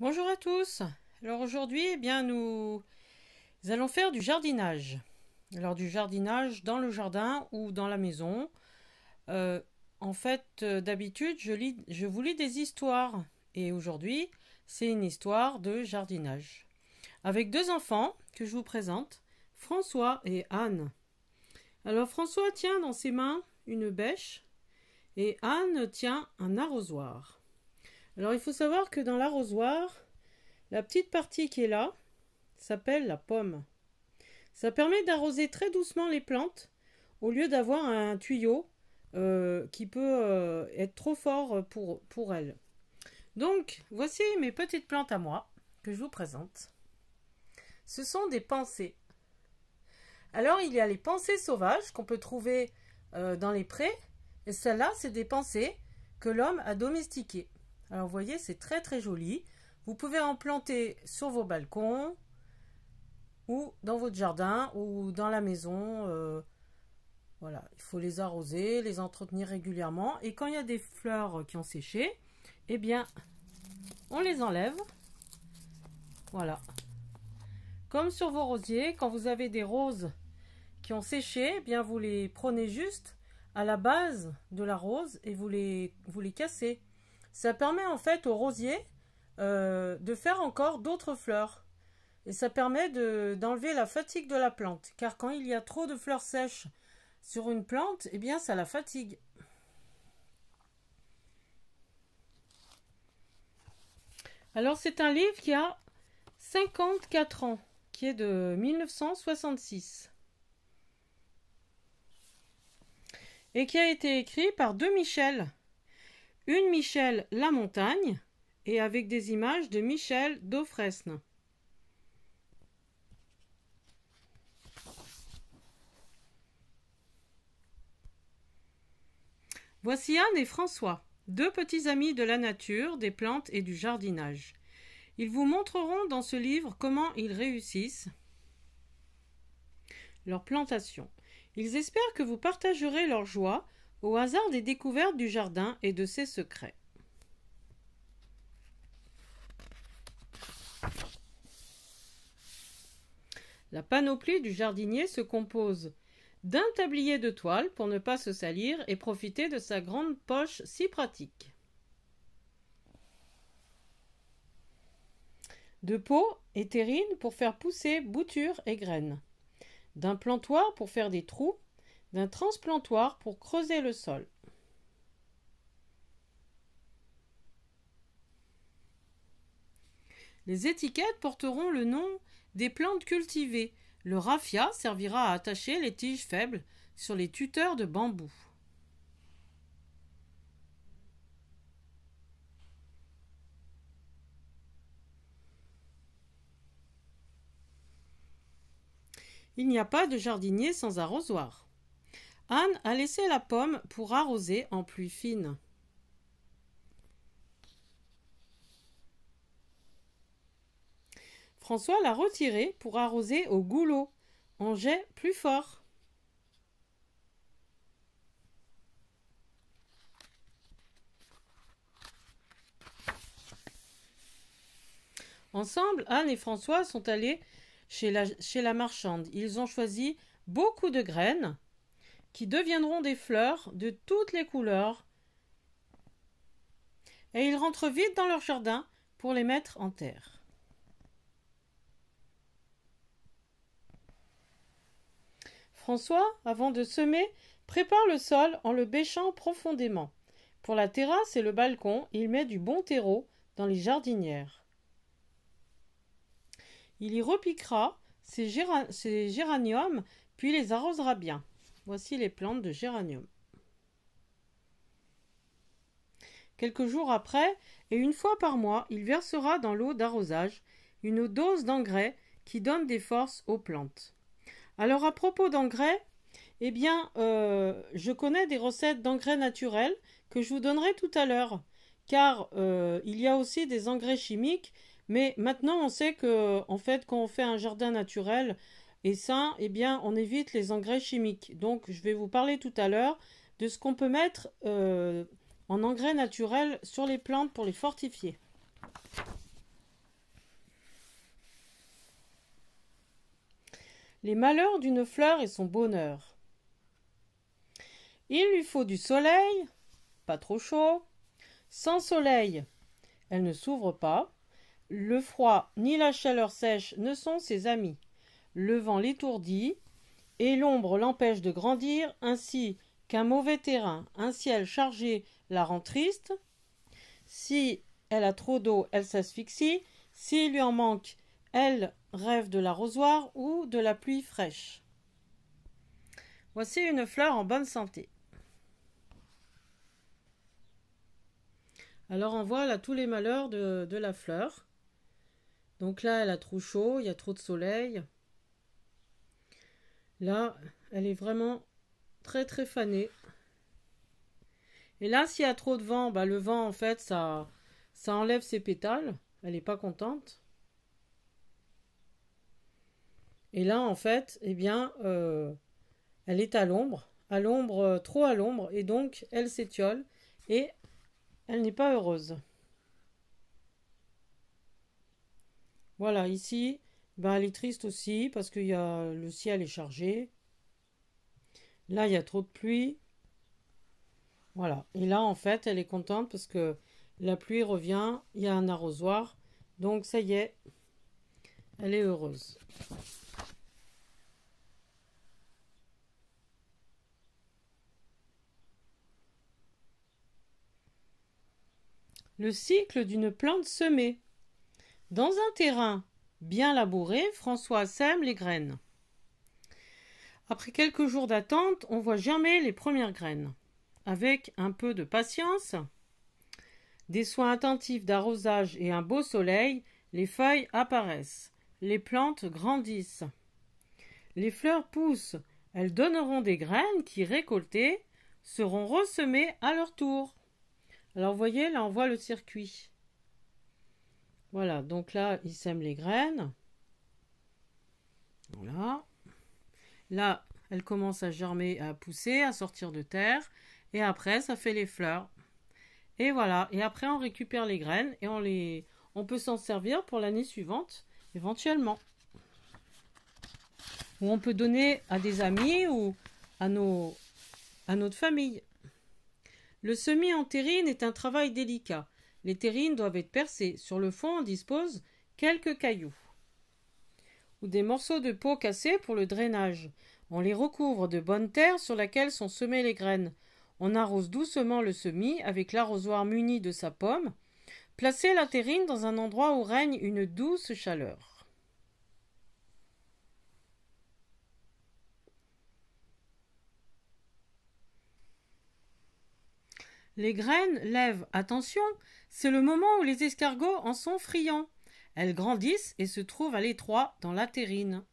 Bonjour à tous. Alors aujourd'hui, nous allons faire du jardinage. Alors du jardinage dans le jardin ou dans la maison. Euh, D'habitude, je vous lis des histoires. Et aujourd'hui, c'est une histoire de jardinage. Avec deux enfants que je vous présente, François et Anne. Alors François tient dans ses mains une bêche et Anne tient un arrosoir. Alors il faut savoir que dans l'arrosoir, la petite partie qui est là s'appelle la pomme. Ça permet d'arroser très doucement les plantes au lieu d'avoir un tuyau qui peut être trop fort pour elles. Donc, voici mes petites plantes à moi que je vous présente. Ce sont des pensées. Alors, il y a les pensées sauvages qu'on peut trouver dans les prés. Et celles-là, c'est des pensées que l'homme a domestiquées. Alors, vous voyez, c'est très très joli. Vous pouvez en planter sur vos balcons ou dans votre jardin ou dans la maison. Voilà, il faut les arroser, les entretenir régulièrement. Et quand il y a des fleurs qui ont séché, eh bien, on les enlève. Voilà. Comme sur vos rosiers, quand vous avez des roses qui ont séché, eh bien, vous les prenez juste à la base de la rose et vous les cassez. Ça permet en fait au rosier de faire encore d'autres fleurs. Et ça permet d'enlever la fatigue de la plante. Car quand il y a trop de fleurs sèches sur une plante, eh bien ça la fatigue. Alors c'est un livre qui a 54 ans, qui est de 1966. Et qui a été écrit par deux Michel. Une Michel Lamontagne et avec des images de Michel Daufresne. Voici Anne et François, deux petits amis de la nature, des plantes et du jardinage. Ils vous montreront dans ce livre comment ils réussissent leur plantation. Ils espèrent que vous partagerez leur joie au hasard des découvertes du jardin et de ses secrets. La panoplie du jardinier se compose d'un tablier de toile pour ne pas se salir et profiter de sa grande poche si pratique. De pots et terrines pour faire pousser boutures et graines. D'un plantoir pour faire des trous, d'un transplantoir pour creuser le sol. Les étiquettes porteront le nom des plantes cultivées. Le raffia servira à attacher les tiges faibles sur les tuteurs de bambou. Il n'y a pas de jardinier sans arrosoir. Anne a laissé la pomme pour arroser en pluie fine. François l'a retirée pour arroser au goulot, en jet plus fort. Ensemble, Anne et François sont allés chez la marchande. Ils ont choisi beaucoup de graines qui deviendront des fleurs de toutes les couleurs. Et ils rentrent vite dans leur jardin pour les mettre en terre. François, avant de semer, prépare le sol en le bêchant profondément. Pour la terrasse et le balcon, il met du bon terreau dans les jardinières. Il y repiquera ses géraniums, puis les arrosera bien. Voici les plantes de géranium. Quelques jours après, et une fois par mois, il versera dans l'eau d'arrosage une dose d'engrais qui donne des forces aux plantes. Alors à propos d'engrais, je connais des recettes d'engrais naturels que je vous donnerai tout à l'heure, car il y a aussi des engrais chimiques, mais maintenant on sait que en fait quand on fait un jardin naturel et sain, on évite les engrais chimiques. Donc je vais vous parler tout à l'heure de ce qu'on peut mettre en engrais naturels sur les plantes pour les fortifier. les malheurs d'une fleur et son bonheur. Il lui faut du soleil, pas trop chaud. Sans soleil, elle ne s'ouvre pas. Le froid ni la chaleur sèche ne sont ses amis. Le vent l'étourdit et l'ombre l'empêche de grandir, ainsi qu'un mauvais terrain, un ciel chargé la rend triste. Si elle a trop d'eau, elle s'asphyxie. S'il lui en manque, elle rêve de l'arrosoir ou de la pluie fraîche. Voici une fleur en bonne santé. Alors on voit là tous les malheurs de la fleur. Donc là, elle a trop chaud, il y a trop de soleil. Là, elle est vraiment très très fanée. Et là, s'il y a trop de vent, le vent en fait, ça enlève ses pétales. Elle n'est pas contente. Et là, en fait, eh bien, elle est à l'ombre, trop à l'ombre, et donc elle s'étiole et elle n'est pas heureuse. Voilà, ici, elle est triste aussi parce que le ciel est chargé. Là, il y a trop de pluie. Voilà. Et là, en fait, elle est contente parce que la pluie revient, il y a un arrosoir. Donc, ça y est, elle est heureuse. Le cycle d'une plante semée. Dans un terrain bien labouré, François sème les graines. Après quelques jours d'attente, on voit germer les premières graines. Avec un peu de patience, des soins attentifs d'arrosage et un beau soleil, les feuilles apparaissent, les plantes grandissent. Les fleurs poussent, elles donneront des graines qui, récoltées, seront ressemées à leur tour. Alors vous voyez, là on voit le circuit. Voilà, donc là, il sème les graines. Voilà. Là, elles commencent à germer, à pousser, à sortir de terre. Et après, ça fait les fleurs. Et voilà. Et après, on récupère les graines et on peut s'en servir pour l'année suivante, éventuellement. Ou on peut donner à des amis ou à notre famille. Le semis en terrine est un travail délicat. Les terrines doivent être percées. Sur le fond, on dispose quelques cailloux ou des morceaux de peau cassés pour le drainage. On les recouvre de bonne terre sur laquelle sont semées les graines. On arrose doucement le semis avec l'arrosoir muni de sa pomme. Placez la terrine dans un endroit où règne une douce chaleur. Les graines lèvent, attention, c'est le moment où les escargots en sont friands. Elles grandissent et se trouvent à l'étroit dans la terrine.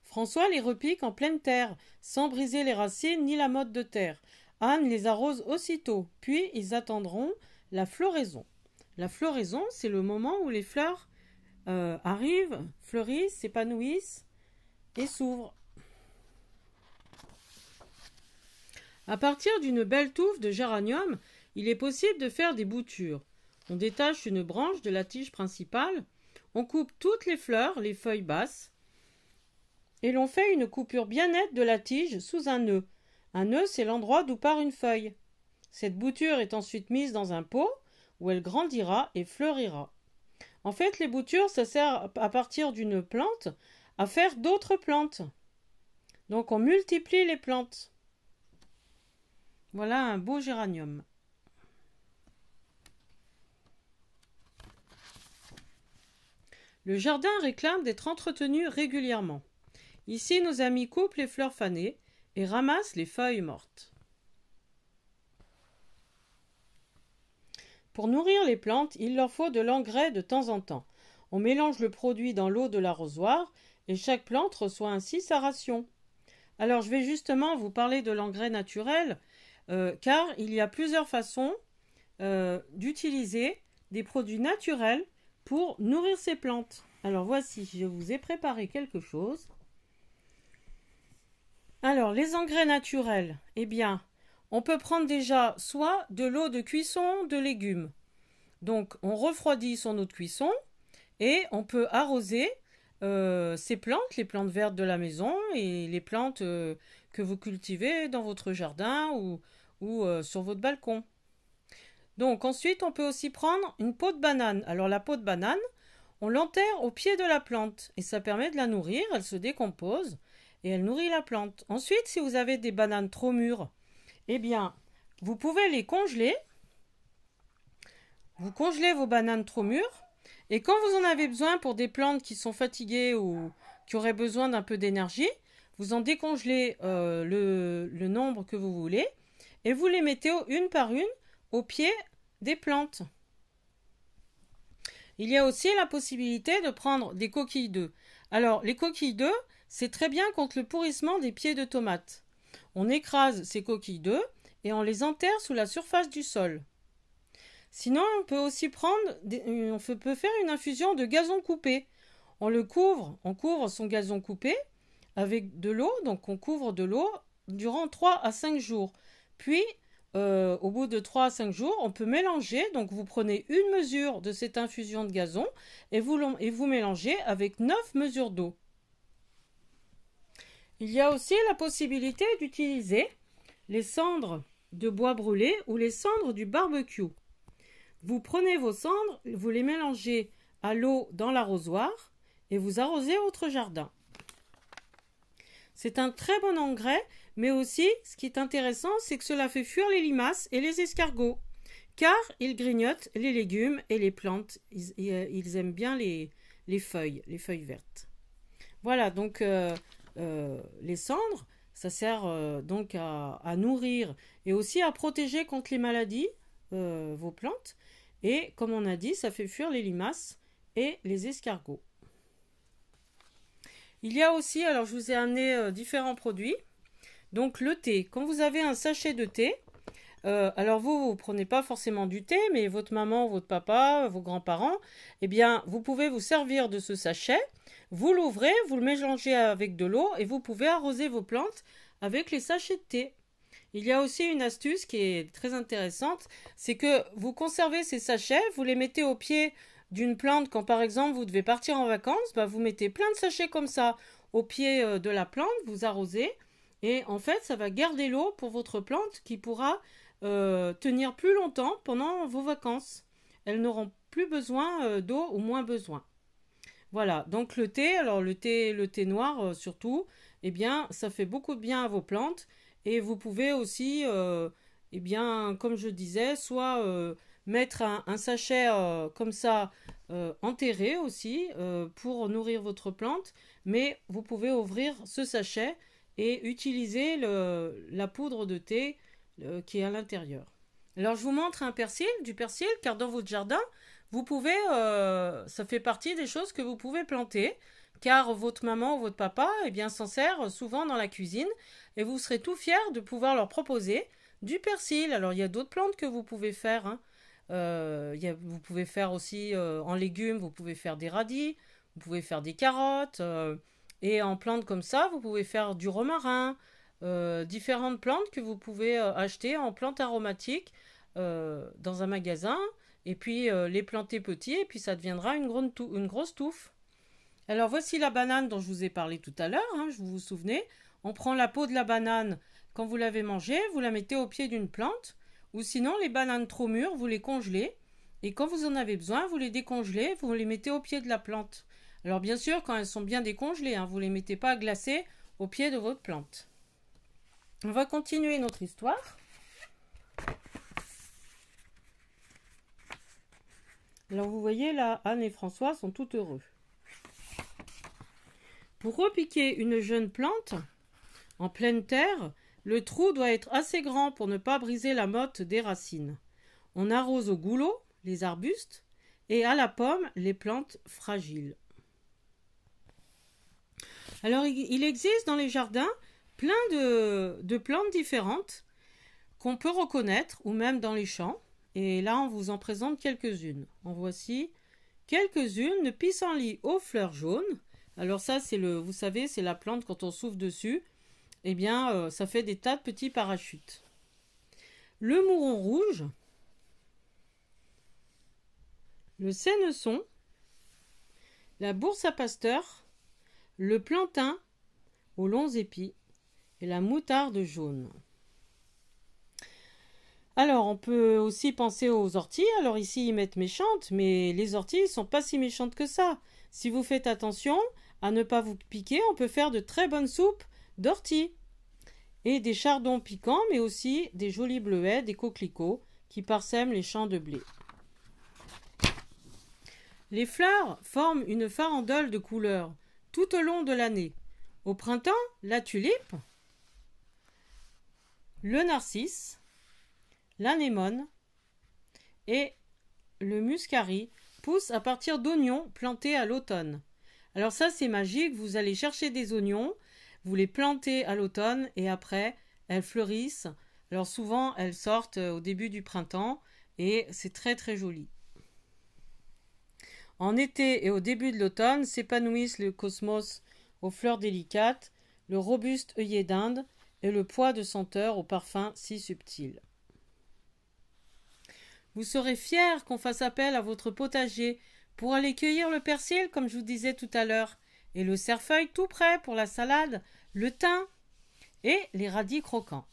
François les repique en pleine terre, sans briser les racines ni la motte de terre. Anne les arrose aussitôt, puis ils attendront la floraison. La floraison, c'est le moment où les fleurs arrivent, fleurissent, s'épanouissent et s'ouvrent. À partir d'une belle touffe de géranium, il est possible de faire des boutures. On détache une branche de la tige principale, on coupe toutes les fleurs, les feuilles basses, et l'on fait une coupure bien nette de la tige sous un nœud. Un nœud, c'est l'endroit d'où part une feuille. Cette bouture est ensuite mise dans un pot où elle grandira et fleurira. En fait, les boutures, ça sert à partir d'une plante à faire d'autres plantes. Donc on multiplie les plantes. Voilà un beau géranium. Le jardin réclame d'être entretenu régulièrement. Ici, nos amis coupent les fleurs fanées et ramassent les feuilles mortes. Pour nourrir les plantes, il leur faut de l'engrais de temps en temps. On mélange le produit dans l'eau de l'arrosoir et chaque plante reçoit ainsi sa ration. Alors, je vais justement vous parler de l'engrais naturel, car il y a plusieurs façons d'utiliser des produits naturels pour nourrir ces plantes. Alors voici, je vous ai préparé quelque chose. Alors, les engrais naturels, eh bien, on peut prendre déjà soit de l'eau de cuisson de légumes. Donc, on refroidit son eau de cuisson et on peut arroser ces plantes, les plantes vertes de la maison et les plantes que vous cultivez dans votre jardin ou sur votre balcon. Donc ensuite, on peut aussi prendre une peau de banane. Alors la peau de banane, on l'enterre au pied de la plante et ça permet de la nourrir, elle se décompose et elle nourrit la plante. Ensuite, si vous avez des bananes trop mûres, eh bien, vous pouvez les congeler. Vous congelez vos bananes trop mûres et quand vous en avez besoin pour des plantes qui sont fatiguées ou qui auraient besoin d'un peu d'énergie, vous en décongelez le nombre que vous voulez et vous les mettez une par une au pied des plantes. Il y a aussi la possibilité de prendre des coquilles d'œufs. Alors, les coquilles d'œufs, c'est très bien contre le pourrissement des pieds de tomates. On écrase ces coquilles d'œufs et on les enterre sous la surface du sol. Sinon, on peut aussi on peut faire une infusion de gazon coupé. On couvre son gazon coupé avec de l'eau, donc on couvre de l'eau durant 3 à 5 jours. Puis, au bout de 3 à 5 jours, on peut mélanger, donc vous prenez une mesure de cette infusion de gazon et vous mélangez avec 9 mesures d'eau. Il y a aussi la possibilité d'utiliser les cendres de bois brûlé ou les cendres du barbecue. Vous prenez vos cendres, vous les mélangez à l'eau dans l'arrosoir et vous arrosez votre jardin. C'est un très bon engrais, mais aussi, ce qui est intéressant, c'est que cela fait fuir les limaces et les escargots, car ils grignotent les légumes et les plantes. Ils aiment bien les feuilles vertes. Voilà, donc les cendres, ça sert donc à nourrir et aussi à protéger contre les maladies vos plantes. Et comme on a dit, ça fait fuir les limaces et les escargots. Il y a aussi, alors je vous ai amené différents produits. Donc le thé, quand vous avez un sachet de thé, alors vous prenez pas forcément du thé, mais votre maman, votre papa, vos grands-parents, eh bien vous pouvez vous servir de ce sachet, vous l'ouvrez, vous le mélangez avec de l'eau et vous pouvez arroser vos plantes avec les sachets de thé. Il y a aussi une astuce qui est très intéressante, c'est que vous conservez ces sachets, vous les mettez au pied d'une plante quand par exemple vous devez partir en vacances, vous mettez plein de sachets comme ça au pied de la plante, vous arrosez et en fait ça va garder l'eau pour votre plante qui pourra tenir plus longtemps pendant vos vacances. Elles n'auront plus besoin d'eau ou moins besoin. Voilà, donc le thé, alors le thé noir surtout, eh bien ça fait beaucoup de bien à vos plantes. Et vous pouvez aussi, eh bien, comme je disais, soit mettre un sachet comme ça enterré aussi pour nourrir votre plante, mais vous pouvez ouvrir ce sachet et utiliser la poudre de thé qui est à l'intérieur. Alors je vous montre du persil, car dans votre jardin, vous pouvez, ça fait partie des choses que vous pouvez planter, car votre maman ou votre papa eh bien, s'en sert souvent dans la cuisine et vous serez tout fiers de pouvoir leur proposer du persil. Alors il y a d'autres plantes que vous pouvez faire. Hein. Vous pouvez faire aussi en légumes, vous pouvez faire des radis, vous pouvez faire des carottes. Et en plantes comme ça, vous pouvez faire du romarin, différentes plantes que vous pouvez acheter en plantes aromatiques dans un magasin. Et puis les planter petits et puis ça deviendra une grosse touffe. Alors voici la banane dont je vous ai parlé tout à l'heure, hein, vous vous souvenez. On prend la peau de la banane, quand vous l'avez mangée, vous la mettez au pied d'une plante, ou sinon les bananes trop mûres, vous les congelez, et quand vous en avez besoin, vous les décongelez, vous les mettez au pied de la plante. Alors bien sûr, quand elles sont bien décongelées, hein, vous ne les mettez pas à glacer au pied de votre plante. On va continuer notre histoire. Alors vous voyez là, Anne et François sont tout heureux. Pour repiquer une jeune plante en pleine terre, le trou doit être assez grand pour ne pas briser la motte des racines. On arrose au goulot les arbustes et à la pomme les plantes fragiles. Alors il existe dans les jardins plein de plantes différentes qu'on peut reconnaître ou même dans les champs. Et là on vous en présente quelques-unes. En voici quelques-unes de pissenlit aux fleurs jaunes. Alors ça, vous savez, c'est la plante quand on souffle dessus, eh bien, ça fait des tas de petits parachutes. Le mouron rouge, le sénesson, la bourse à pasteur le plantain aux longs épis et la moutarde jaune. Alors, on peut aussi penser aux orties. Alors ici, ils mettent méchantes, mais les orties ne sont pas si méchantes que ça. Si vous faites attention à ne pas vous piquer, on peut faire de très bonnes soupes d'orties. Et des chardons piquants, mais aussi des jolis bleuets, des coquelicots qui parsèment les champs de blé. Les fleurs forment une farandole de couleurs tout au long de l'année. Au printemps, la tulipe, le narcisse, l'anémone et le muscari poussent à partir d'oignons plantés à l'automne. Alors ça, c'est magique, vous allez chercher des oignons, vous les plantez à l'automne et après, elles fleurissent. Alors souvent, elles sortent au début du printemps et c'est très très joli. En été et au début de l'automne s'épanouissent le cosmos aux fleurs délicates, le robuste œillet d'Inde et le pois de senteur au parfum si subtil. Vous serez fiers qu'on fasse appel à votre potager pour aller cueillir le persil, comme je vous disais tout à l'heure, et le cerfeuil tout prêt pour la salade, le thym et les radis croquants.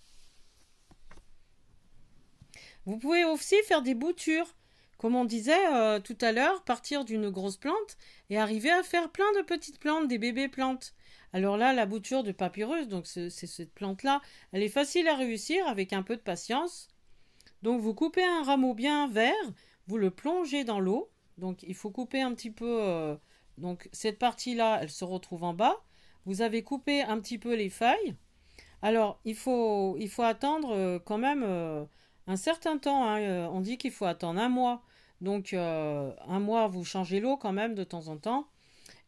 Vous pouvez aussi faire des boutures, comme on disait tout à l'heure, partir d'une grosse plante et arriver à faire plein de petites plantes, des bébés plantes. Alors là, la bouture de papyrus, donc c'est cette plante-là, elle est facile à réussir avec un peu de patience. Donc vous coupez un rameau bien vert, vous le plongez dans l'eau. Donc il faut couper un petit peu. Donc cette partie-là, elle se retrouve en bas. Vous avez coupé un petit peu les feuilles. Alors il faut attendre quand même un certain temps. Hein. On dit qu'il faut attendre un mois. Donc un mois, vous changez l'eau quand même de temps en temps.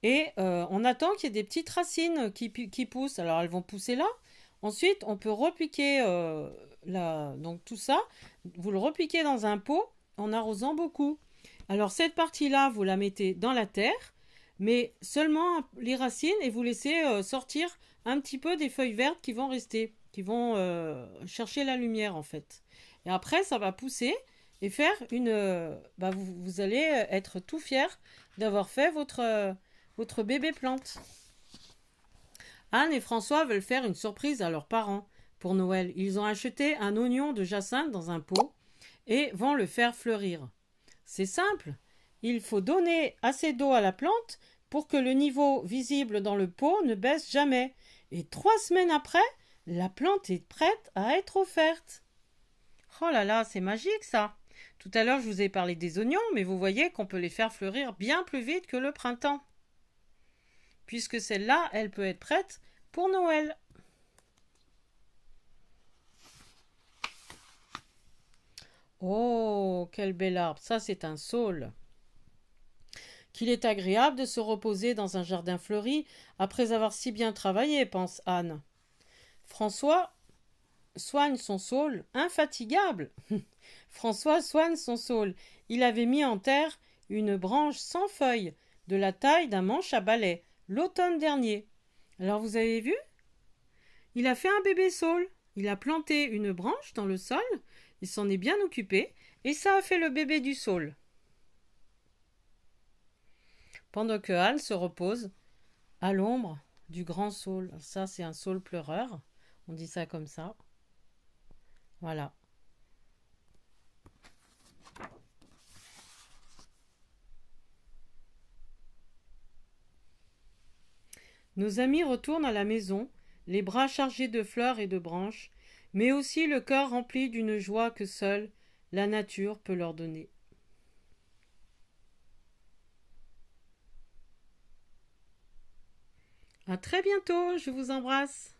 Et on attend qu'il y ait des petites racines qui poussent. Alors elles vont pousser là. Ensuite, on peut repiquer donc tout ça. Vous le repiquez dans un pot en arrosant beaucoup. Alors cette partie-là, vous la mettez dans la terre, mais seulement les racines et vous laissez sortir un petit peu des feuilles vertes qui vont rester, qui vont chercher la lumière en fait. Et après, ça va pousser et faire vous allez être tout fier d'avoir fait votre bébé plante. Anne et François veulent faire une surprise à leurs parents pour Noël. Ils ont acheté un oignon de jacinthe dans un pot et vont le faire fleurir. C'est simple, il faut donner assez d'eau à la plante pour que le niveau visible dans le pot ne baisse jamais. Et 3 semaines après, la plante est prête à être offerte. Oh là là, c'est magique ça. Tout à l'heure, je vous ai parlé des oignons, mais vous voyez qu'on peut les faire fleurir bien plus vite que le printemps. Puisque celle-là, elle peut être prête pour Noël. Oh, quel bel arbre. Ça, c'est un saule. Qu'il est agréable de se reposer dans un jardin fleuri après avoir si bien travaillé, pense Anne. François soigne son saule, infatigable. François soigne son saule. Il avait mis en terre une branche sans feuilles, de la taille d'un manche à balai, l'automne dernier. Alors vous avez vu? Il a fait un bébé saule. Il a planté une branche dans le sol, il s'en est bien occupé, et ça a fait le bébé du saule. Pendant que Anne se repose à l'ombre du grand saule. Ça, c'est un saule pleureur. On dit ça comme ça. Voilà. Nos amis retournent à la maison, les bras chargés de fleurs et de branches, mais aussi le cœur rempli d'une joie que seule la nature peut leur donner. À très bientôt, je vous embrasse.